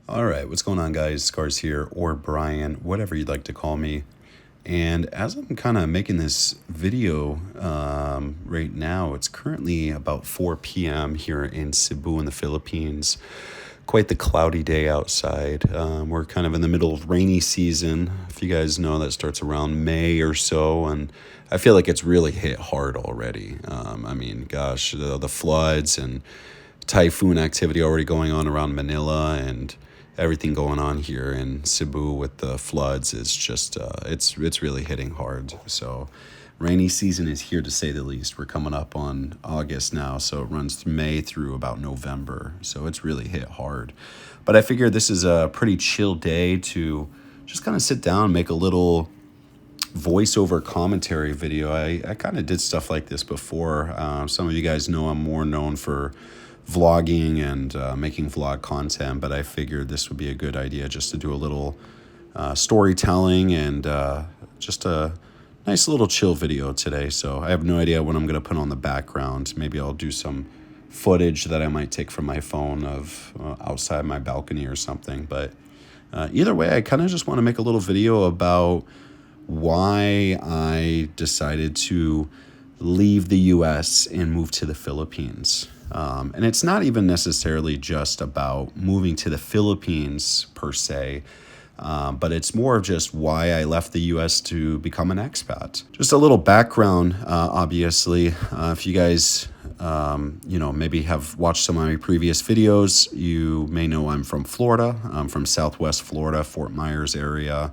All right, what's going on, guys? Scars here, or Brian, whatever you'd like to call me. And as I'm kind of making this video right now, it's currently about 4 p.m. here in Cebu in the Philippines. Quite the cloudy day outside. We're kind of in the middle of rainy season. If you guys know, that starts around May or so, and I feel like it's really hit hard already. Gosh, the floods and typhoon activity already going on around Manila, and everything going on here in Cebu with the floods is just it's really hitting hard. So rainy season is here, to say the least. We're coming up on August now, so it runs through May through about November. So it's really hit hard. But I figure this is a pretty chill day to just kind of sit down, make a little voiceover commentary video. I kind of did stuff like this before. Some of you guys know I'm more known for vlogging and making vlog content, but I figured this would be a good idea just to do a little storytelling and just a nice little chill video today. So I have no idea what I'm going to put on the background. Maybe I'll do some footage that I might take from my phone of outside my balcony or something. But either way, I kind of just want to make a little video about why I decided to leave the US and move to the Philippines. And it's not even necessarily just about moving to the Philippines per se, but it's more of just why I left the US to become an expat. Just a little background, obviously. If you guys, maybe have watched some of my previous videos, you may know I'm from Florida. I'm from Southwest Florida, Fort Myers area.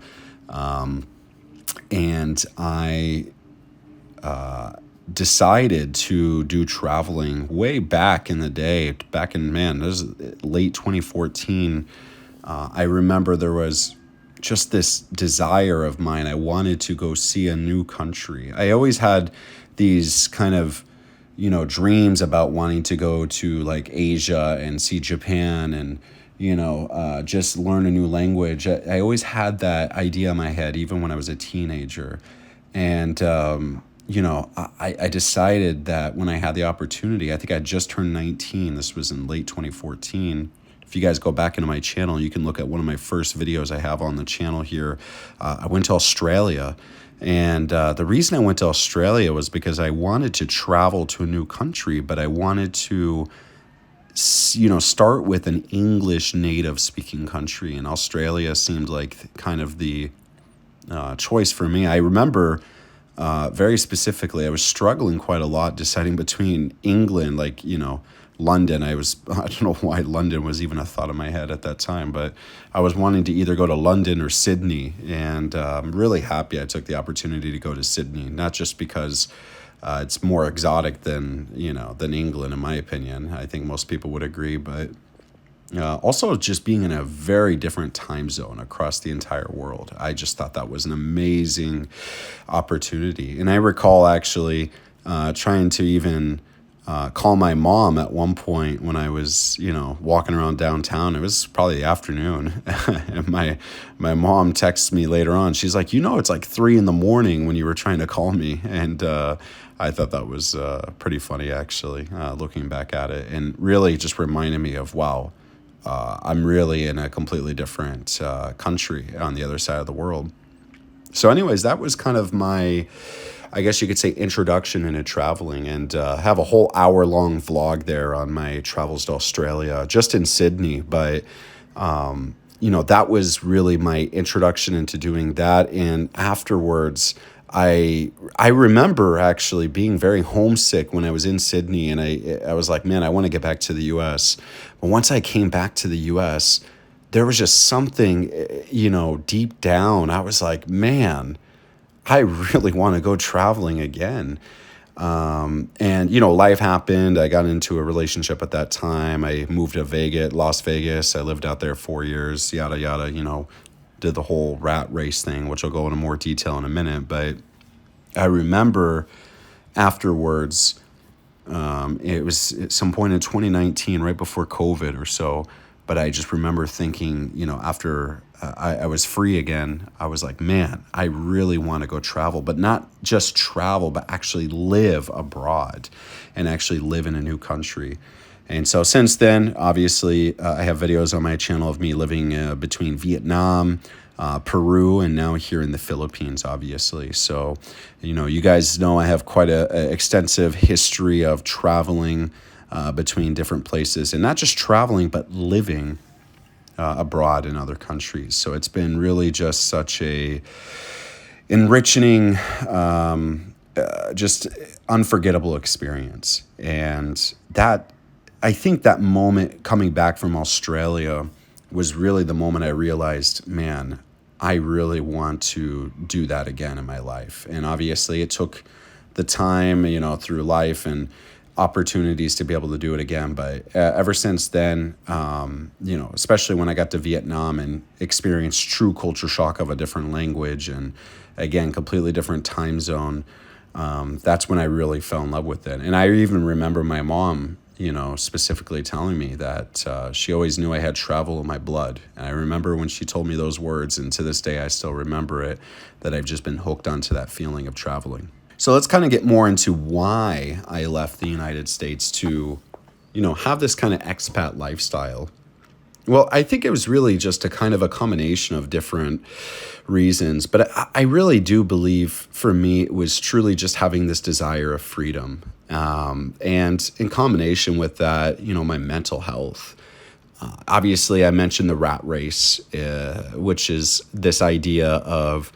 And I decided to do traveling way back in the day, back in, this is late 2014. I remember there was just this desire of mine. I wanted to go see a new country. I always had these kind of, dreams about wanting to go to like Asia and see Japan and, just learn a new language. I always had that idea in my head, even when I was a teenager. And, I decided that when I had the opportunity, I think I just turned 19. This was in late 2014. If you guys go back into my channel, you can look at one of my first videos I have on the channel here. I went to Australia. And the reason I went to Australia was because I wanted to travel to a new country, but I wanted to start with an English native speaking country, and Australia seemed like kind of the choice for me. I remember very specifically, I was struggling quite a lot deciding between England, London. I don't know why London was even a thought in my head at that time, but I was wanting to either go to London or Sydney, and I'm really happy I took the opportunity to go to Sydney, not just because it's more exotic than England, in my opinion. I think most people would agree, but also just being in a very different time zone across the entire world. I just thought that was an amazing opportunity. And I recall actually trying to even call my mom at one point when I was, walking around downtown. It was probably the afternoon. And my mom texts me later on. She's like, it's like 3 a.m. when you were trying to call me. And I thought that was pretty funny, actually, looking back at it. And really just reminded me of, wow, I'm really in a completely different country on the other side of the world. So anyways, that was kind of my, I guess you could say, introduction into traveling, and have a whole hour-long vlog there on my travels to Australia, just in Sydney. But, that was really my introduction into doing that. And afterwards, I remember actually being very homesick when I was in Sydney, and I was like, man, I want to get back to the U.S. But once I came back to the U.S., there was just something, deep down. I was like, man, I really want to go traveling again. And life happened. I got into a relationship at that time. I moved to Las Vegas. I lived out there 4 years, yada, yada, did the whole rat race thing, which I'll go into more detail in a minute. But I remember afterwards, it was at some point in 2019, right before COVID or so. But I just remember thinking, after I was free again, I was like, man, I really want to go travel, but not just travel, but actually live abroad and actually live in a new country. And so since then, obviously, I have videos on my channel of me living between Vietnam, Peru, and now here in the Philippines, obviously. So, you guys know I have quite a extensive history of traveling between different places, and not just traveling, but living abroad in other countries. So it's been really just such a enriching, just unforgettable experience. And that, I think that moment coming back from Australia was really the moment I realized, man, I really want to do that again in my life. And obviously it took the time, through life and opportunities to be able to do it again. But ever since then, especially when I got to Vietnam and experienced true culture shock of a different language and again, completely different time zone, that's when I really fell in love with it. And I even remember my mom, specifically telling me that she always knew I had travel in my blood. And I remember when she told me those words, and to this day I still remember it, that I've just been hooked onto that feeling of traveling. So let's kind of get more into why I left the United States to, have this kind of expat lifestyle. Well, I think it was really just a kind of a combination of different reasons, but I really do believe for me it was truly just having this desire of freedom. And in combination with that, my mental health. Obviously, I mentioned the rat race, which is this idea of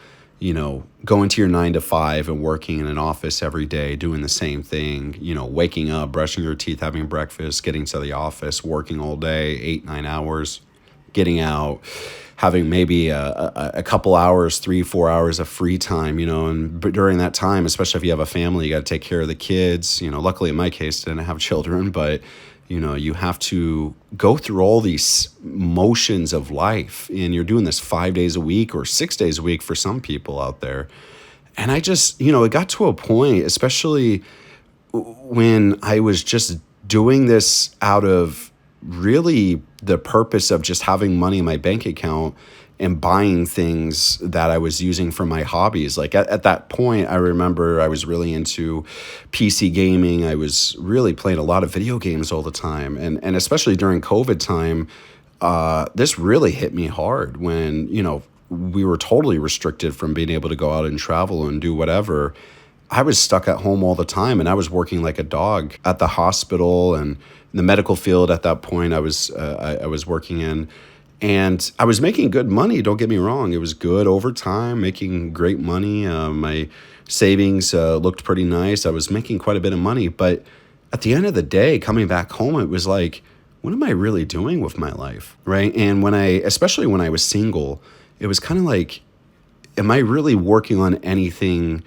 going to your 9 to 5 and working in an office every day, doing the same thing, waking up, brushing your teeth, having breakfast, getting to the office, working all day, 8, 9 hours, getting out, having maybe a couple hours, 3, 4 hours of free time, and during that time, especially if you have a family, you got to take care of the kids. Luckily in my case, I didn't have children, but you have to go through all these motions of life, and you're doing this 5 days a week or 6 days a week for some people out there. And I just, it got to a point, especially when I was just doing this out of really the purpose of just having money in my bank account and buying things that I was using for my hobbies. Like at that point, I remember I was really into PC gaming. I was really playing a lot of video games all the time. And especially during COVID time, this really hit me hard when, we were totally restricted from being able to go out and travel and do whatever. I was stuck at home all the time, and I was working like a dog at the hospital and in the medical field at that point I was working in. And I was making good money, don't get me wrong. It was good over time, making great money. My savings looked pretty nice. I was making quite a bit of money. But at the end of the day, coming back home, it was like, what am I really doing with my life, right? And especially when I was single, it was kind of like, am I really working on anything,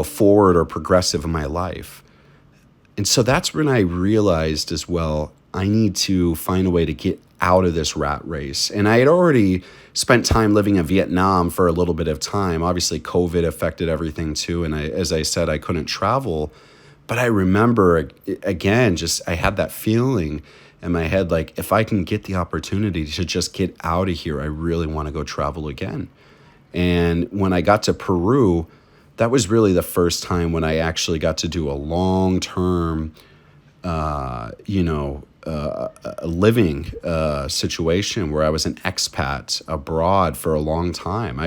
forward or progressive in my life? And so that's when I realized as well, I need to find a way to get out of this rat race. And I had already spent time living in Vietnam for a little bit of time. Obviously, COVID affected everything too. And as I said, I couldn't travel. But I remember, again, I had that feeling in my head, like, if I can get the opportunity to just get out of here, I really want to go travel again. And when I got to Peru, that was really the first time when I actually got to do a long-term, a living situation where I was an expat abroad for a long time.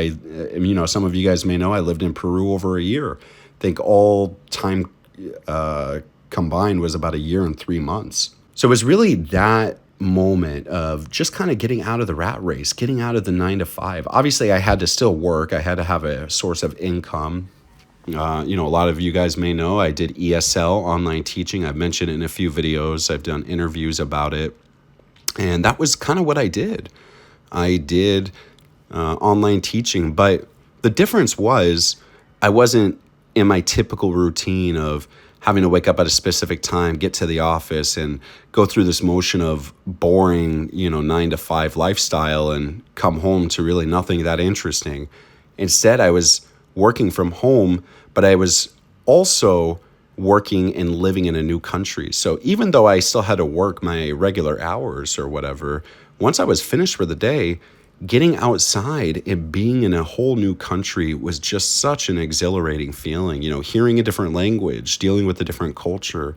Some of you guys may know I lived in Peru over a year. I think all time combined was about a year and 3 months. So it was really that moment of just kind of getting out of the rat race, getting out of the 9 to 5. Obviously, I had to still work. I had to have a source of income. A lot of you guys may know I did ESL, online teaching. I've mentioned it in a few videos. I've done interviews about it. And that was kind of what I did. I did online teaching. But the difference was I wasn't in my typical routine of having to wake up at a specific time, get to the office, and go through this motion of boring, 9 to 5 lifestyle and come home to really nothing that interesting. Instead, I was working from home, but I was also working and living in a new country. So even though I still had to work my regular hours or whatever, once I was finished for the day, getting outside and being in a whole new country was just such an exhilarating feeling. Hearing a different language, dealing with a different culture.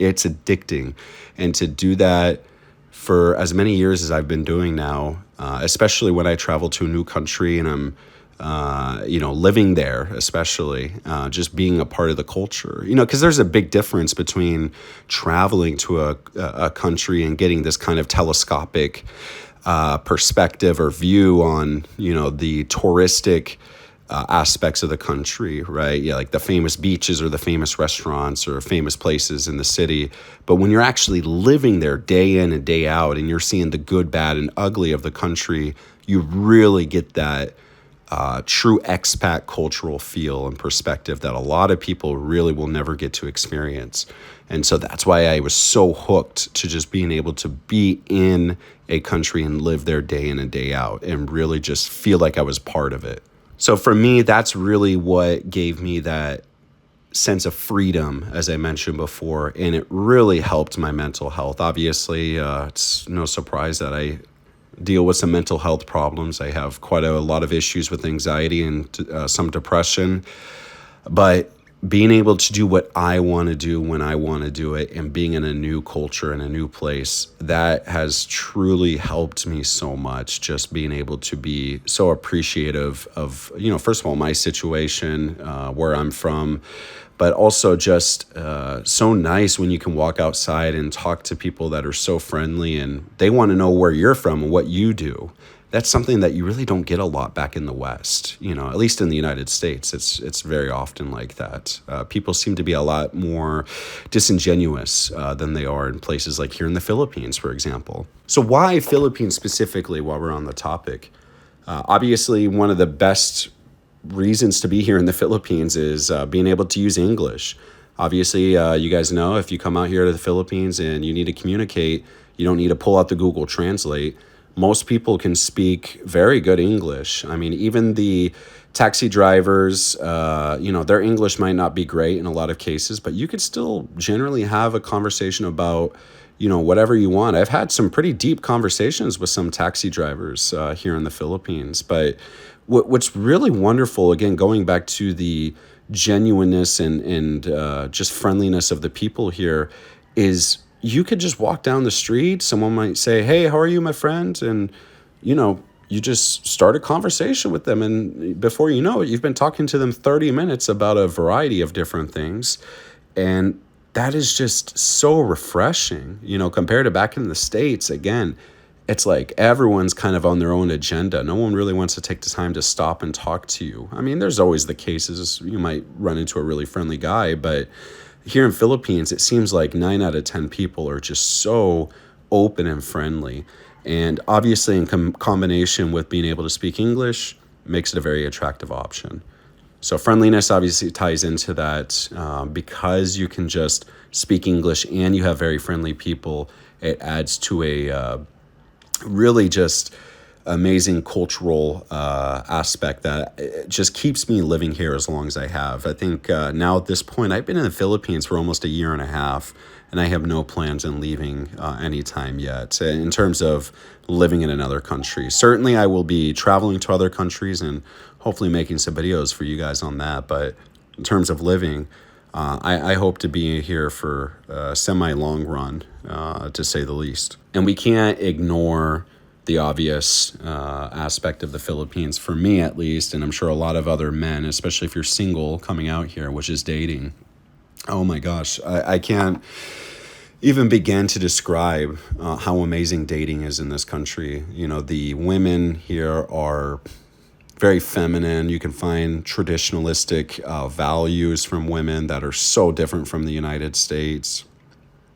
It's addicting. And to do that for as many years as I've been doing now, especially when I travel to a new country and I'm living there, especially just being a part of the culture, because there's a big difference between traveling to a country and getting this kind of telescopic perspective or view on, the touristic aspects of the country, right? Yeah, like the famous beaches or the famous restaurants or famous places in the city. But when you're actually living there day in and day out and you're seeing the good, bad, and ugly of the country, you really get that true expat cultural feel and perspective that a lot of people really will never get to experience. And so that's why I was so hooked to just being able to be in a country and live there day in and day out and really just feel like I was part of it. So for me, that's really what gave me that sense of freedom, as I mentioned before, and it really helped my mental health. Obviously, it's no surprise that I deal with some mental health problems. I have quite a lot of issues with anxiety and some depression, but being able to do what I want to do when I want to do it and being in a new culture and a new place, that has truly helped me so much. Just being able to be so appreciative of, first of all, my situation, where I'm from, but also just so nice when you can walk outside and talk to people that are so friendly and they want to know where you're from and what you do. That's something that you really don't get a lot back in the West, at least in the United States. It's very often like that. People seem to be a lot more disingenuous than they are in places like here in the Philippines, for example. So why Philippines specifically, while we're on the topic? Obviously, one of the best reasons to be here in the Philippines is being able to use English. Obviously, you guys know if you come out here to the Philippines and you need to communicate, you don't need to pull out the Google Translate. Most people can speak very good English. I mean, even the taxi drivers, their English might not be great in a lot of cases, but you could still generally have a conversation about, whatever you want. I've had some pretty deep conversations with some taxi drivers here in the Philippines. But what's really wonderful, again, going back to the genuineness and just friendliness of the people here, is you could just walk down the street. Someone might say, "Hey, how are you, my friend?" And, you just start a conversation with them. And before you know it, you've been talking to them 30 minutes about a variety of different things. And that is just so refreshing, compared to back in the States. Again, it's like everyone's kind of on their own agenda. No one really wants to take the time to stop and talk to you. I mean, there's always the cases you might run into a really friendly guy, but here in Philippines, it seems like 9 out of 10 people are just so open and friendly. And obviously, in combination with being able to speak English, makes it a very attractive option. So friendliness obviously ties into that. Because you can just speak English and you have very friendly people, it adds to a really just amazing cultural aspect that it just keeps me living here as long as I have. I think now at this point, I've been in the Philippines for almost a year and a half, and I have no plans on leaving anytime yet in terms of living in another country. Certainly, I will be traveling to other countries and hopefully making some videos for you guys on that. But in terms of living, I hope to be here for a semi-long run, to say the least. And we can't ignore the obvious aspect of the Philippines, for me at least, and I'm sure a lot of other men, especially if you're single coming out here, which is dating. Oh my gosh, I can't even begin to describe how amazing dating is in this country. The women here are very feminine. You can find traditionalistic values from women that are so different from the United States.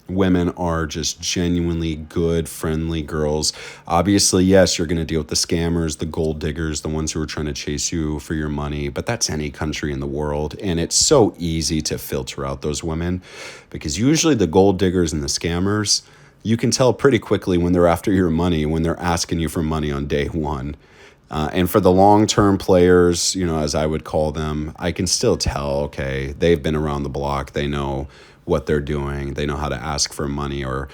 Women are just genuinely good, friendly girls. Obviously, yes, you're going to deal with the scammers, the gold diggers, the ones who are trying to chase you for your money, but that's any country in the world. And it's so easy to filter out those women because usually the gold diggers and the scammers, you can tell pretty quickly when they're after your money, when they're asking you for money on day one. And for the long-term players, as I would call them, I can still tell, okay, they've been around the block. They know what they're doing. They know how to ask for money or,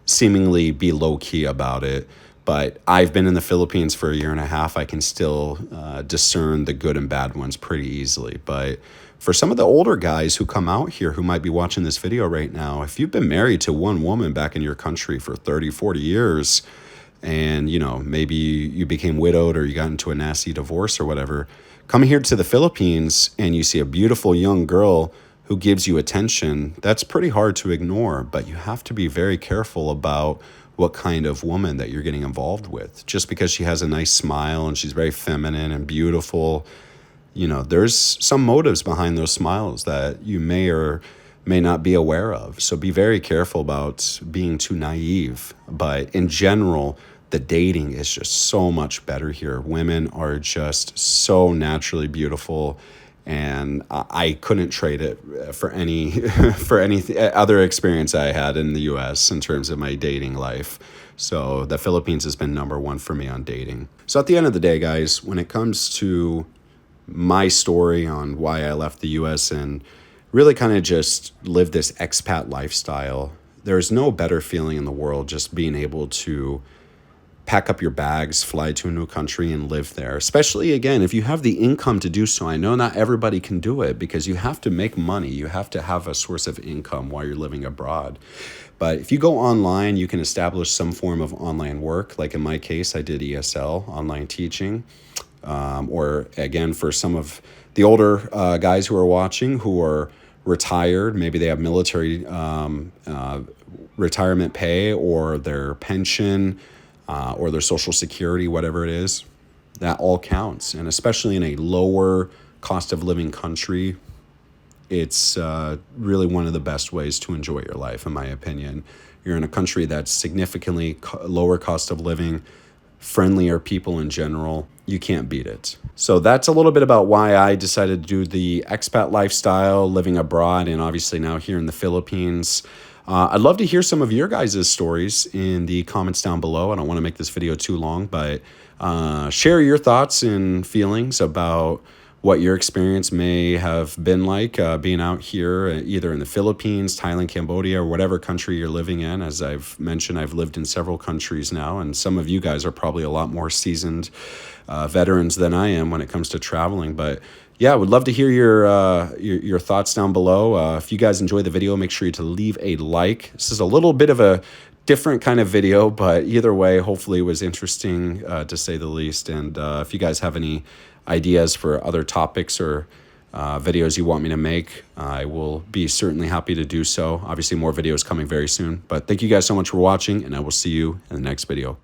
seemingly be low-key about it. But I've been in the Philippines for a year and a half. I can still discern the good and bad ones pretty easily. But for some of the older guys who come out here who might be watching this video right now, if you've been married to one woman back in your country for 30, 40 years, and maybe you became widowed or you got into a nasty divorce or whatever, come here to the Philippines and you see a beautiful young girl who gives you attention, that's pretty hard to ignore, but you have to be very careful about what kind of woman that you're getting involved with. Just because she has a nice smile and she's very feminine and beautiful, there's some motives behind those smiles that you may or may not be aware of. So be very careful about being too naive. But in general, the dating is just so much better here. Women are just so naturally beautiful, and I couldn't trade it for any for any other experience I had in the U.S. in terms of my dating life. So the Philippines has been number one for me on dating. So at the end of the day, guys, when it comes to my story on why I left the U.S. and really kind of just live this expat lifestyle, there's no better feeling in the world just being able to pack up your bags, fly to a new country and live there. Especially, again, if you have the income to do so. I know not everybody can do it because you have to make money. You have to have a source of income while you're living abroad. But if you go online, you can establish some form of online work. Like in my case, I did ESL, online teaching. Or again, for some of the older guys who are watching who are retired, maybe they have military retirement pay or their pension, or their social security, whatever it is, that all counts. And especially in a lower cost of living country, it's really one of the best ways to enjoy your life, in my opinion. You're in a country that's significantly lower cost of living, friendlier people in general. You can't beat it. So that's a little bit about why I decided to do the expat lifestyle, living abroad, and obviously now here in the Philippines. I'd love to hear some of your guys' stories in the comments down below. I don't want to make this video too long, but share your thoughts and feelings about what your experience may have been like being out here, either in the Philippines, Thailand, Cambodia, or whatever country you're living in. As I've mentioned, I've lived in several countries now, and some of you guys are probably a lot more seasoned veterans than I am when it comes to traveling. But yeah, I would love to hear your thoughts down below. If you guys enjoy the video, make sure to leave a like. This is a little bit of a different kind of video, but either way, hopefully it was interesting to say the least. And if you guys have any ideas for other topics or videos you want me to make, I will be certainly happy to do so. Obviously, more videos coming very soon. But thank you guys so much for watching, and I will see you in the next video.